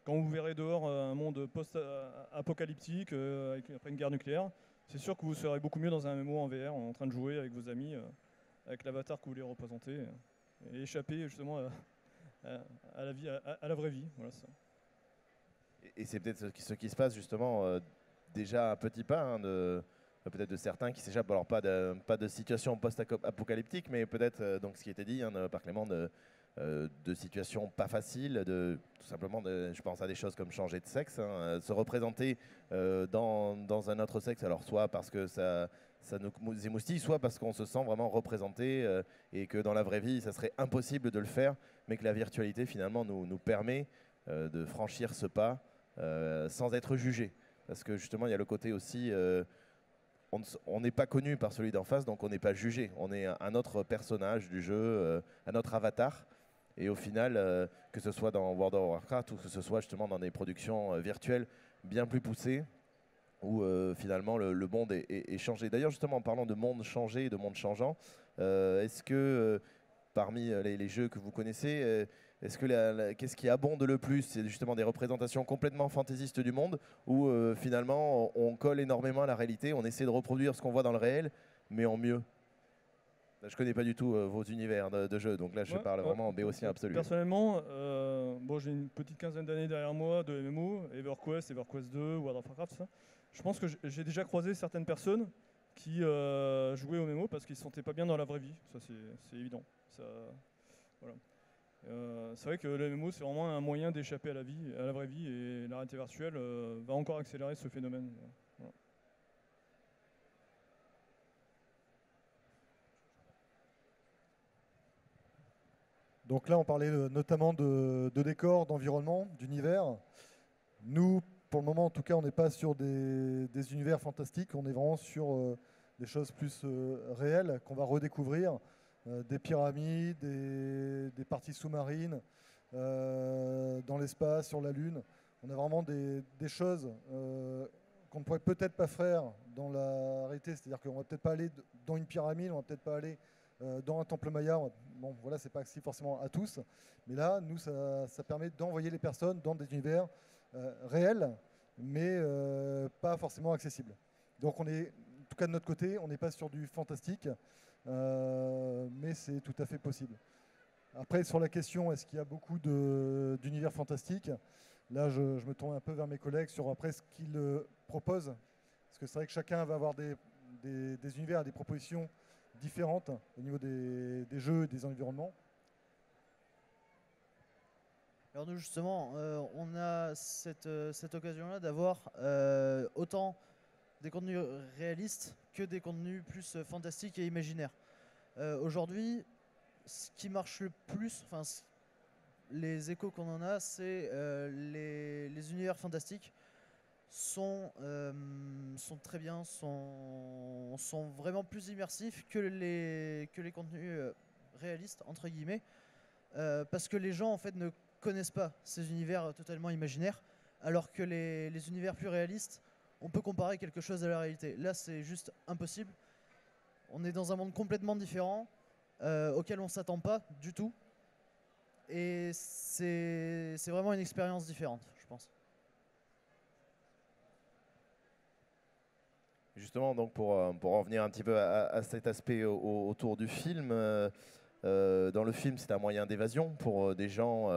Quand vous verrez dehors un monde post-apocalyptique après une guerre nucléaire, c'est sûr que vous serez beaucoup mieux dans un MMO en VR, en train de jouer avec vos amis, avec l'avatar que vous voulez représenter, et échapper justement à la vie, à la vraie vie. Voilà, ça. Et c'est peut-être ce qui se passe justement déjà un petit pas hein, peut-être de certains qui s'échappent, alors pas de situation post-apocalyptique, mais peut-être donc ce qui était dit hein, par Clément de situations pas faciles, tout simplement je pense à des choses comme changer de sexe, hein, se représenter dans un autre sexe, alors soit parce que ça nous émoustille, soit parce qu'on se sent vraiment représenté et que dans la vraie vie ça serait impossible de le faire, mais que la virtualité finalement nous permet de franchir ce pas sans être jugé. Parce que justement il y a le côté aussi on n'est pas connu par celui d'en face, donc on n'est pas jugé. On est un autre personnage du jeu, un autre avatar. Et au final, que ce soit dans World of Warcraft ou que ce soit justement dans des productions virtuelles bien plus poussées, où finalement le monde est changé. D'ailleurs, justement, en parlant de monde changé et de monde changeant, est-ce que parmi les jeux que vous connaissez, est-ce que qu'est-ce qui abonde le plus? C'est justement des représentations complètement fantaisistes du monde où finalement on colle énormément à la réalité, on essaie de reproduire ce qu'on voit dans le réel, mais en mieux. Là, je connais pas du tout vos univers de jeux, donc là je parle vraiment en béotien absolu. Personnellement, j'ai une petite quinzaine d'années derrière moi de MMO, EverQuest 2, World of Warcraft, tout ça. Je pense que j'ai déjà croisé certaines personnes qui jouaient au MMO parce qu'ils se sentaient pas bien dans la vraie vie. Ça c'est évident. Ça, voilà. C'est vrai que le MMO c'est vraiment un moyen d'échapper à la vraie vie, et la réalité virtuelle va encore accélérer ce phénomène. Voilà. Donc là, on parlait notamment de décors, d'environnement, d'univers. Nous, pour le moment, en tout cas, on n'est pas sur des univers fantastiques. On est vraiment sur des choses plus réelles qu'on va redécouvrir. Des pyramides, des parties sous-marines, dans l'espace, sur la Lune. On a vraiment des choses qu'on ne pourrait peut-être pas faire dans la réalité. C'est-à-dire qu'on ne va peut-être pas aller dans une pyramide, on ne va peut-être pas aller dans un temple maya. Bon, voilà, c'est pas accessible forcément à tous. Mais là, nous, ça permet d'envoyer les personnes dans des univers réels, mais pas forcément accessibles. Donc on est, en tout cas de notre côté, on n'est pas sur du fantastique. Mais c'est tout à fait possible. Après, sur la question, est-ce qu'il y a beaucoup d'univers fantastiques? Là, je me tourne un peu vers mes collègues sur après ce qu'ils proposent. Parce que c'est vrai que chacun va avoir des univers et des propositions différentes au niveau des jeux et des environnements. Alors nous, justement, on a cette occasion-là d'avoir autant des contenus réalistes que des contenus plus fantastiques et imaginaires. Aujourd'hui, ce qui marche le plus, enfin les échos qu'on en a, c'est les univers fantastiques sont très bien, sont vraiment plus immersifs que les contenus réalistes, entre guillemets, parce que les gens en fait ne connaissent pas ces univers totalement imaginaires, alors que les univers plus réalistes, on peut comparer quelque chose à la réalité. Là, c'est juste impossible. On est dans un monde complètement différent, auquel on ne s'attend pas du tout. Et c'est vraiment une expérience différente, je pense. Justement, donc pour en revenir un petit peu à cet aspect autour du film, dans le film, c'est un moyen d'évasion pour des gens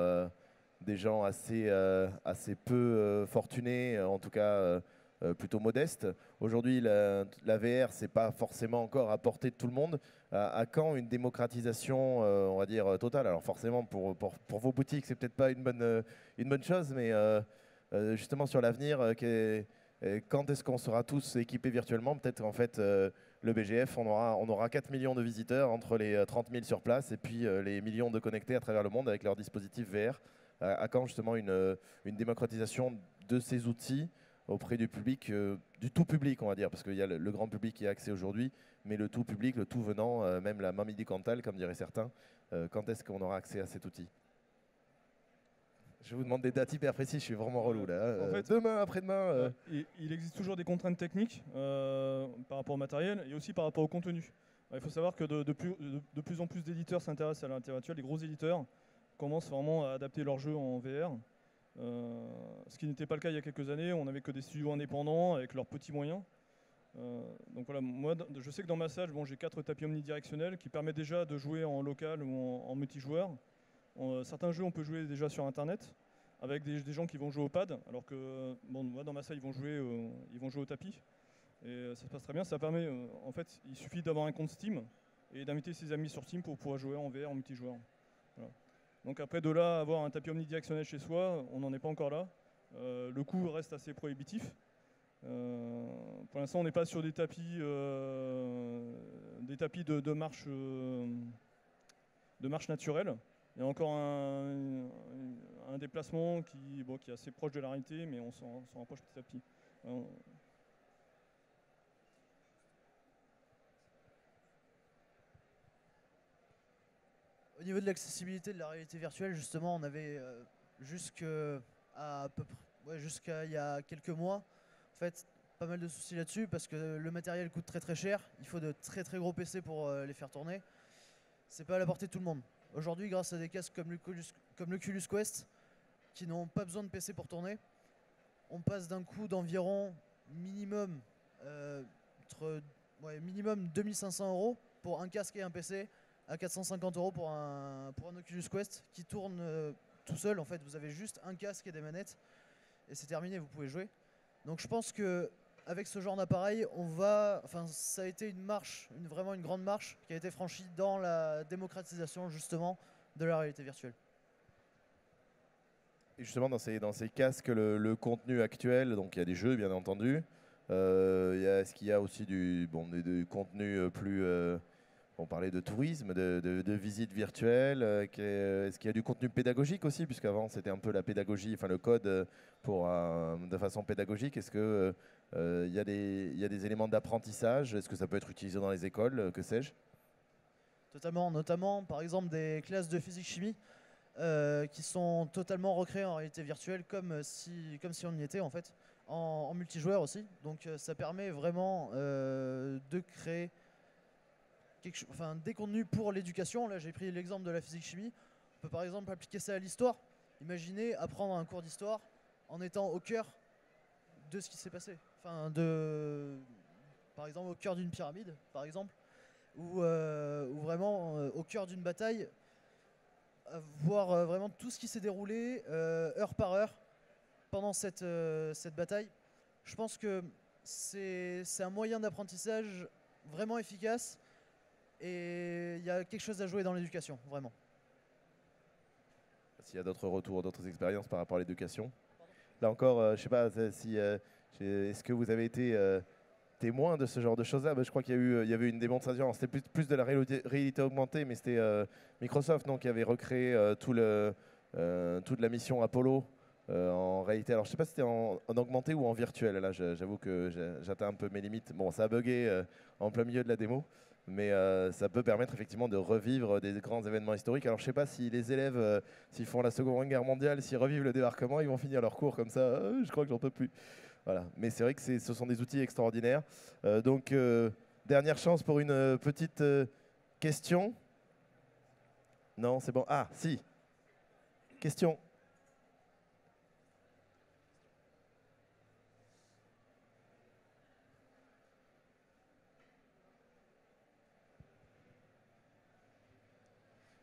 assez peu fortunés, en tout cas plutôt modestes. Aujourd'hui, la VR, c'est pas forcément encore à portée de tout le monde. À quand une démocratisation, on va dire, totale? Alors forcément, pour vos boutiques, c'est peut-être pas une bonne chose, mais justement sur l'avenir, quand est-ce qu'on sera tous équipés virtuellement? Peut-être qu'en fait, le BGF, on aura 4 millions de visiteurs entre les 30 000 sur place et puis les millions de connectés à travers le monde avec leurs dispositifs VR. À quand justement une démocratisation de ces outils auprès du public, du tout public, on va dire, parce qu'il y a le grand public qui a accès aujourd'hui, mais le tout public, le tout venant, même la mamie du Cantal, comme diraient certains, quand est-ce qu'on aura accès à cet outil? Je vous demande des dates hyper précises, je suis vraiment relou là. En fait, demain, après-demain. il existe toujours des contraintes techniques par rapport au matériel et aussi par rapport au contenu. Il faut savoir que de plus en plus d'éditeurs s'intéressent à la réalité virtuelle. Les gros éditeurs commencent vraiment à adapter leurs jeux en VR. Ce qui n'était pas le cas il y a quelques années. On n'avait que des studios indépendants avec leurs petits moyens. Donc voilà, moi je sais que dans ma salle, bon, j'ai 4 tapis omnidirectionnels qui permettent déjà de jouer en local ou en multijoueur. Certains jeux on peut jouer déjà sur internet avec des gens qui vont jouer au pad, alors que bon, moi dans ma salle ils vont jouer au tapis et ça se passe très bien. Ça permet en fait, il suffit d'avoir un compte Steam et d'inviter ses amis sur Steam pour pouvoir jouer en VR en multijoueur. Voilà. Donc après de là avoir un tapis omnidirectionnel chez soi, on n'en est pas encore là. Le coût reste assez prohibitif. Pour l'instant on n'est pas sur des tapis de marche naturelle. Il y a encore un déplacement qui est assez proche de la réalité, mais on s'en rapproche petit à petit. Au niveau de l'accessibilité de la réalité virtuelle, justement, on avait jusqu'à il y a quelques mois, en fait, pas mal de soucis là-dessus parce que le matériel coûte très très cher. Il faut de très très gros PC pour les faire tourner. C'est pas à la portée de tout le monde. Aujourd'hui, grâce à des casques comme l'Oculus Quest, qui n'ont pas besoin de PC pour tourner, on passe d'un coût d'environ minimum, minimum 2500 € pour un casque et un PC, à 450 € pour un Oculus Quest qui tourne tout seul. En fait, vous avez juste un casque et des manettes, et c'est terminé, vous pouvez jouer. Donc je pense que avec ce genre d'appareil, ça a été vraiment une grande marche qui a été franchie dans la démocratisation justement de la réalité virtuelle. Et justement, dans ces casques, le contenu actuel, donc il y a des jeux bien entendu. Est-ce qu'il y a aussi du contenu plus... on parlait de tourisme, de visite virtuelle. Est-ce qu'il y a du contenu pédagogique aussi, puisqu'avant c'était un peu la pédagogie, enfin le code de façon pédagogique. Est-ce que il y a des éléments d'apprentissage? Est-ce que ça peut être utilisé dans les écoles, que sais-je? Totalement, notamment par exemple des classes de physique-chimie qui sont totalement recréées en réalité virtuelle comme si on y était en fait, en multijoueur aussi. Donc ça permet vraiment de créer des contenus pour l'éducation. Là j'ai pris l'exemple de la physique-chimie. On peut par exemple appliquer ça à l'histoire. Imaginez apprendre un cours d'histoire en étant au cœur de ce qui s'est passé. Par exemple au cœur d'une pyramide, par exemple, ou vraiment au cœur d'une bataille, voir vraiment tout ce qui s'est déroulé heure par heure pendant cette bataille. Je pense que c'est un moyen d'apprentissage vraiment efficace et il y a quelque chose à jouer dans l'éducation, vraiment. S'il y a d'autres retours, d'autres expériences par rapport à l'éducation. Là encore, je ne sais pas si est-ce que vous avez été témoin de ce genre de choses-là. Bah, je crois il y avait une démonstration, c'était plus de la réalité augmentée, mais c'était Microsoft donc, qui avait recréé toute la mission Apollo en réalité. Alors je sais pas si c'était en augmenté ou en virtuel, là j'avoue que j'atteins un peu mes limites. Bon, ça a bugué en plein milieu de la démo, mais ça peut permettre effectivement de revivre des grands événements historiques. Alors je sais pas si les élèves, s'ils font la Seconde Guerre mondiale, s'ils revivent le débarquement, ils vont finir leur cours comme ça, je crois que j'en peux plus. Voilà. Mais c'est vrai que ce sont des outils extraordinaires. Donc dernière chance pour une petite question. Non, c'est bon. Ah, si. Question.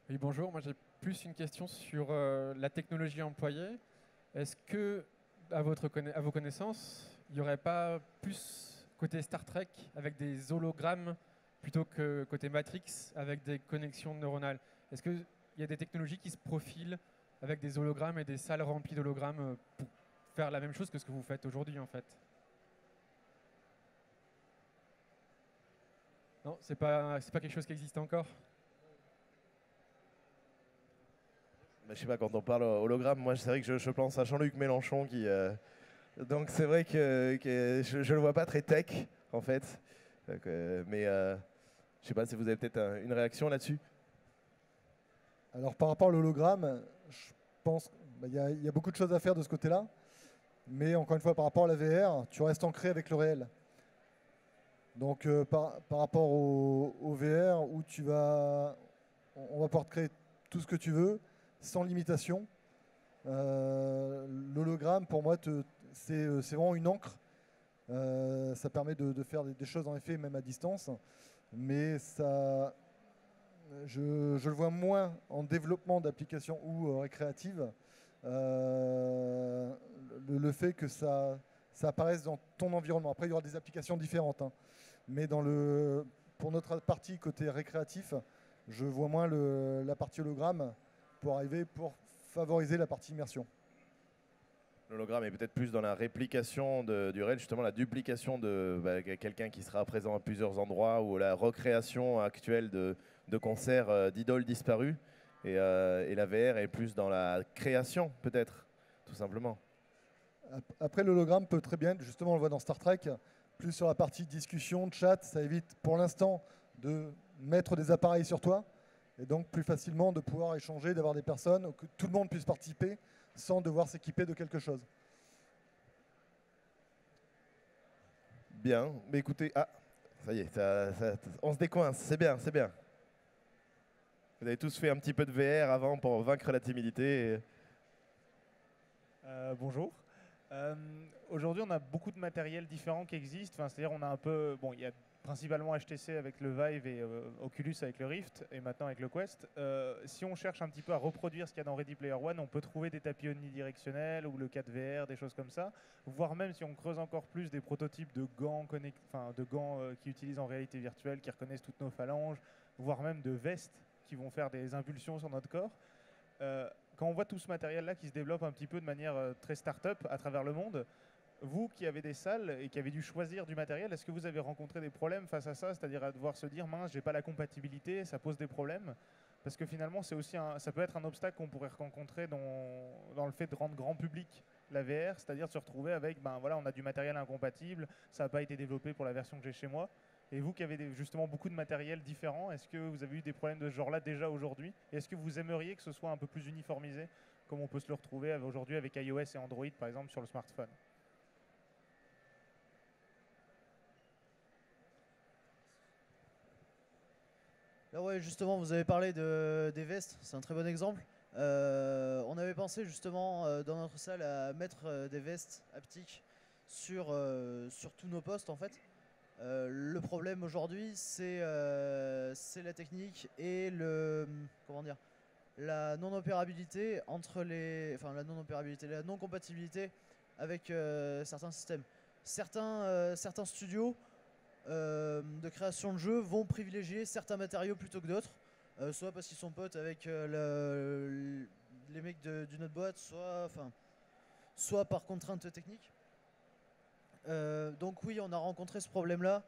Oui, bonjour. Moi, j'ai plus une question sur la technologie employée. Est-ce que, à vos connaissances, il n'y aurait pas plus côté Star Trek avec des hologrammes plutôt que côté Matrix avec des connexions neuronales? Est-ce qu'il y a des technologies qui se profilent avec des hologrammes et des salles remplies d'hologrammes pour faire la même chose que ce que vous faites aujourd'hui, en fait? Non, c'est pas quelque chose qui existe encore? Je sais pas, quand on parle hologramme, moi c'est vrai que je pense à Jean-Luc Mélenchon qui... donc c'est vrai que je le vois pas très tech en fait. Donc, mais je sais pas si vous avez peut-être une réaction là-dessus. Alors par rapport à l'hologramme, je pense qu'il y a beaucoup de choses à faire de ce côté-là. Mais encore une fois, par rapport à la VR, tu restes ancré avec le réel. Donc par rapport au VR, où on va pouvoir te créer tout ce que tu veux, sans limitation. L'hologramme, pour moi, c'est vraiment une encre. Ça permet de faire des choses, en effet, même à distance. Mais je le vois moins en développement d'applications ou récréatives. Le fait que ça apparaisse dans ton environnement. Après, il y aura des applications différentes. Hein. Mais pour notre partie côté récréatif, je vois moins la partie hologramme pour favoriser la partie immersion. L'hologramme est peut-être plus dans la réplication du réel, justement la duplication de quelqu'un qui sera présent à plusieurs endroits, ou la recréation actuelle de concerts d'idoles disparues. Et la VR est plus dans la création, peut-être, tout simplement. Après, l'hologramme peut très bien, justement on le voit dans Star Trek, plus sur la partie discussion, chat, ça évite pour l'instant de mettre des appareils sur toi. Et donc plus facilement de pouvoir échanger, d'avoir des personnes, que tout le monde puisse participer sans devoir s'équiper de quelque chose. Bien, mais écoutez, ça y est, on se décoince, c'est bien, c'est bien. Vous avez tous fait un petit peu de VR avant pour vaincre la timidité. Bonjour. Aujourd'hui, on a beaucoup de matériel différent qui existe. C'est-à-dire, on a un peu, il y a principalement HTC avec le Vive et Oculus avec le Rift et maintenant avec le Quest. Si on cherche un petit peu à reproduire ce qu'il y a dans Ready Player One, on peut trouver des tapis omnidirectionnels ou le 4VR, des choses comme ça. Voire même si on creuse encore plus, des prototypes de gants, qui utilisent en réalité virtuelle, qui reconnaissent toutes nos phalanges, voire même de vestes qui vont faire des impulsions sur notre corps. Quand on voit tout ce matériel-là qui se développe un petit peu de manière très start-up à travers le monde, vous qui avez des salles et qui avez dû choisir du matériel, est-ce que vous avez rencontré des problèmes face à ça? C'est-à-dire à devoir se dire, mince, j'ai pas la compatibilité, ça pose des problèmes? Parce que finalement, ça peut être un obstacle qu'on pourrait rencontrer dans le fait de rendre grand public la VR, c'est-à-dire de se retrouver avec, on a du matériel incompatible, ça n'a pas été développé pour la version que j'ai chez moi. Et vous qui avez justement beaucoup de matériel différent, est-ce que vous avez eu des problèmes de ce genre-là déjà aujourd'hui? Et est-ce que vous aimeriez que ce soit un peu plus uniformisé, comme on peut se le retrouver aujourd'hui avec iOS et Android, par exemple, sur le smartphone? Là, ouais, justement, vous avez parlé des vestes, c'est un très bon exemple. On avait pensé justement dans notre salle à mettre des vestes haptiques sur tous nos postes en fait. Le problème aujourd'hui, c'est la technique et la non-opérabilité la non-compatibilité avec certains systèmes. Certains studios de création de jeux vont privilégier certains matériaux plutôt que d'autres, soit parce qu'ils sont potes avec les mecs d'une autre boîte, soit par contrainte technique. Donc oui, on a rencontré ce problème-là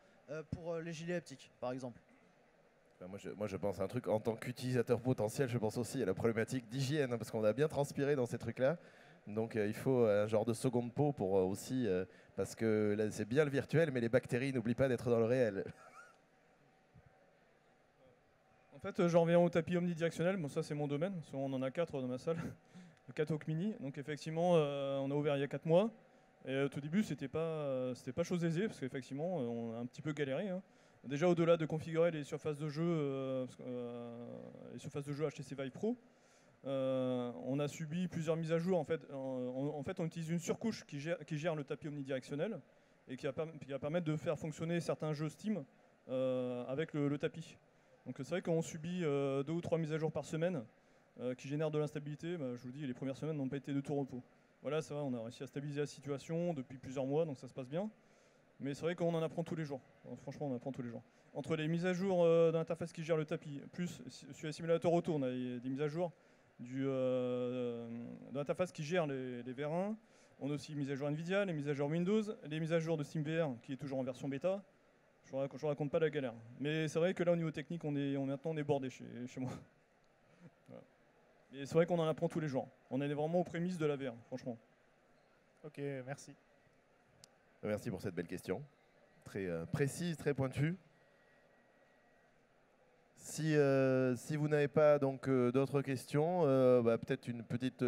pour les gilets haptiques, par exemple. Ben, moi, je pense à un truc, en tant qu'utilisateur potentiel, je pense aussi à la problématique d'hygiène, hein, parce qu'on a bien transpiré dans ces trucs-là. Donc il faut un genre de seconde peau pour aussi, parce que là, c'est bien le virtuel, mais les bactéries n'oublient pas d'être dans le réel. En fait, j'en reviens au tapis omnidirectionnel. Bon, ça, c'est mon domaine. On en a 4 dans ma salle. Le Cathok Mini. Donc, effectivement, on a ouvert il y a 4 mois. Et au tout début, c'était pas chose aisée, parce qu'effectivement, on a un petit peu galéré, hein. Déjà, au-delà de configurer les surfaces de jeu, HTC Vive Pro, on a subi plusieurs mises à jour. En fait, on utilise une surcouche qui gère le tapis omnidirectionnel et qui va permettre de faire fonctionner certains jeux Steam avec le tapis. Donc c'est vrai qu'on subit 2 ou 3 mises à jour par semaine qui génèrent de l'instabilité. Bah, je vous dis, les premières semaines n'ont pas été de tout repos. Voilà, ça va, on a réussi à stabiliser la situation depuis plusieurs mois, donc ça se passe bien. Mais c'est vrai qu'on en apprend tous les jours. Franchement, on apprend tous les jours. Entre les mises à jour de l'interface qui gère le tapis, plus sur les simulateurs auto, on a des mises à jour de l'interface qui gère les VR1. On a aussi les mises à jour NVIDIA, les mises à jour Windows, les mises à jour de SteamVR qui est toujours en version bêta. Je ne raconte pas la galère. Mais c'est vrai que là, au niveau technique, maintenant on est bordé chez moi. Voilà. Et c'est vrai qu'on en apprend tous les jours. On est vraiment aux prémices de la VR, franchement. Ok, merci. Merci pour cette belle question. Très précise, très pointue. Si vous n'avez pas donc d'autres questions, peut-être une petite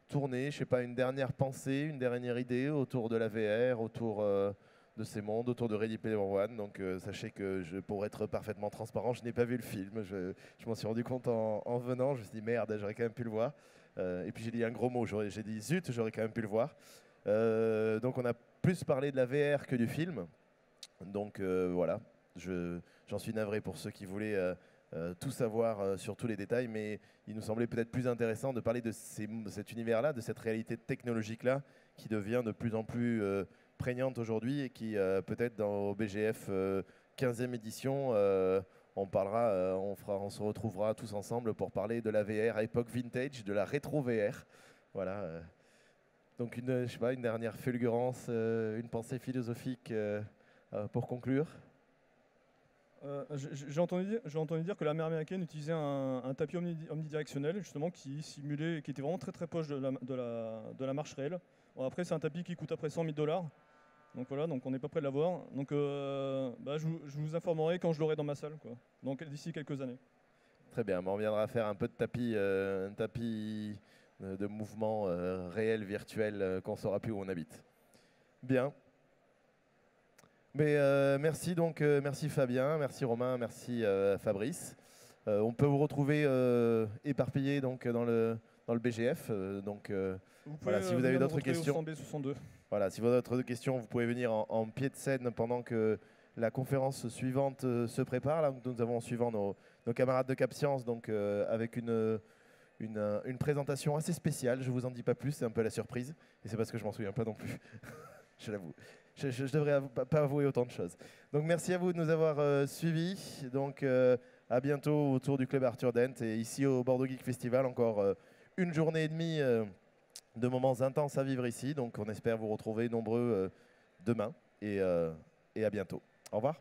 tournée, je sais pas, une dernière pensée, une dernière idée autour de la VR, autour de ces mondes, autour de Ready Player One. Donc sachez que pour être parfaitement transparent, je n'ai pas vu le film. Je m'en suis rendu compte en venant. Je me suis dit merde, j'aurais quand même pu le voir. Et puis j'ai dit un gros mot, j'ai dit zut, j'aurais quand même pu le voir. Donc on a plus parlé de la VR que du film. Donc voilà, j'en suis navré pour ceux qui voulaient tout savoir sur tous les détails, mais il nous semblait peut-être plus intéressant de parler de cet univers-là, de cette réalité technologique-là qui devient de plus en plus prégnante aujourd'hui et qui peut-être dans BGF 15e édition, on se retrouvera tous ensemble pour parler de la VR à époque vintage, de la rétro VR. Voilà. Donc une dernière fulgurance, une pensée philosophique pour conclure. J'ai entendu dire que l'armée américaine utilisait un tapis omnidirectionnel justement qui était vraiment très très proche de la marche réelle. Bon, après c'est un tapis qui coûte après $100 000. Donc voilà, donc on n'est pas prêt de l'avoir. Donc je vous informerai quand je l'aurai dans ma salle, quoi. Donc d'ici quelques années. Très bien, on viendra faire un peu de tapis, un tapis de mouvement réel, virtuel, qu'on ne saura plus où on habite. Bien. Mais merci donc, merci Fabien, merci Romain, merci Fabrice. On peut vous retrouver éparpillés donc dans le BGF. Voilà, si vous avez d'autres questions. Voilà, si vous avez d'autres questions, vous pouvez venir en pied de scène pendant que la conférence suivante se prépare. Là, nous avons en suivant nos camarades de Cap Science, donc avec une présentation assez spéciale. Je vous en dis pas plus, c'est un peu la surprise. Et c'est parce que je m'en souviens pas non plus. Je l'avoue. Je devrais pas avouer autant de choses. Donc merci à vous de nous avoir suivis. Donc à bientôt autour du Club Arthur Dent et ici au Bordeaux Geek Festival. Encore une journée et demie de moments intenses à vivre ici. Donc on espère vous retrouver nombreux demain et à bientôt. Au revoir.